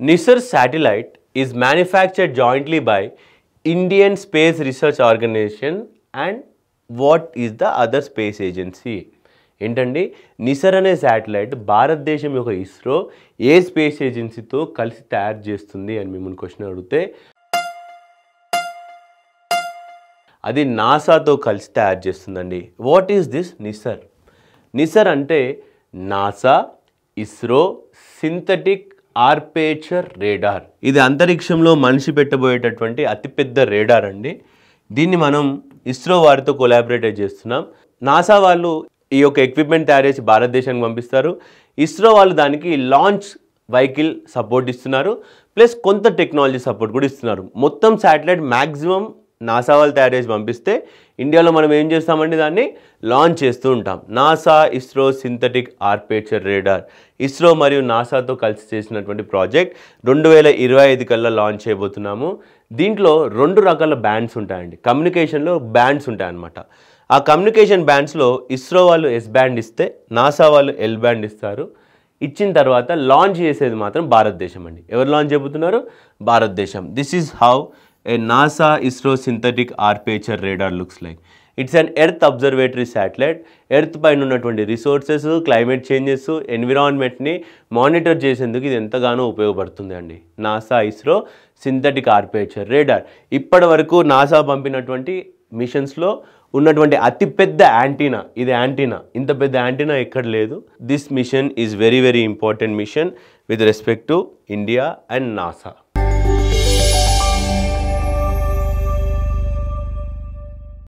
NISR satellite is manufactured jointly by Indian Space Research Organization and what is the other space agency? ఏంటండి నిసర్ అనే satellite భారతదేశం యొక్క ఇస్రో ఏ space ఏజెన్సీతో కలిసి తయారు చేస్తుంది అని మిమ్మల్ని క్వశ్చన్ అడిగితే అది నాసాతో కలిసి తయారు చేస్తుందండి. What is this NISAR? NISAR అంటే NASA ISRO synthetic aperture radar. ఇది అంతరిక్షంలో మనిషి పెట్టబోయేటటువంటి అతిపెద్ద రేడార్ అండి. దీన్ని మనం ఇస్రో వారితో కొలాబరేట్ చేస్తున్నాం. నాసా వాళ్ళు ఈ యొక్క ఎక్విప్మెంట్ తయారు చేసి భారతదేశానికి పంపిస్తారు. ఇస్రో వాళ్ళు దానికి లాంచ్ వెహికల్ సపోర్ట్ ఇస్తున్నారు, ప్లస్ కొంత టెక్నాలజీ సపోర్ట్ కూడా ఇస్తున్నారు. మొత్తం శాటిలైట్ మ్యాక్సిమం నాసా వాళ్ళు తయారు చేసి పంపిస్తే ఇండియాలో మనం ఏం చేస్తామండి, దాన్ని లాంచ్ చేస్తూ ఉంటాం. NASA ISRO synthetic aperture radar ISRO మరియు నాసాతో కలిసి చేసినటువంటి ప్రాజెక్ట్ 2025 కల్లా లాంచ్ చేయబోతున్నాము. దీంట్లో 2 రకాల బ్యాండ్స్ ఉంటాయండి. కమ్యూనికేషన్లో బ్యాండ్స్ ఉంటాయన్నమాట. ఆ కమ్యూనికేషన్ బ్యాండ్స్లో ఇస్రో వాళ్ళు ఎస్ బ్యాండ్ ఇస్తే నాసా వాళ్ళు ఎల్ బ్యాండ్ ఇస్తారు. ఇచ్చిన తర్వాత లాంచ్ చేసేది మాత్రం భారతదేశం అండి. ఎవరు లాంచ్ చేయబోతున్నారు? భారతదేశం. This is how a NASA ISRO synthetic aperture radar looks like. It's an Earth observatory satellite. Earth పైన ఉన్నటువంటి రిసోర్సెస్, క్లైమేట్ చేంజెస్, ఎన్విరాన్మెంట్ని మానిటర్ చేసేందుకు ఇది ఎంతగానో ఉపయోగపడుతుంది అండి. NASA ISRO synthetic aperture radar ఇప్పటి వరకు నాసా పంపినటువంటి మిషన్స్లో ఉన్నటువంటి అతిపెద్ద యాంటీనా ఇది. యాంటీనా ఇంత పెద్ద యాంటీనా ఎక్కడ లేదు. This mission is very important mission with respect to India and NASA.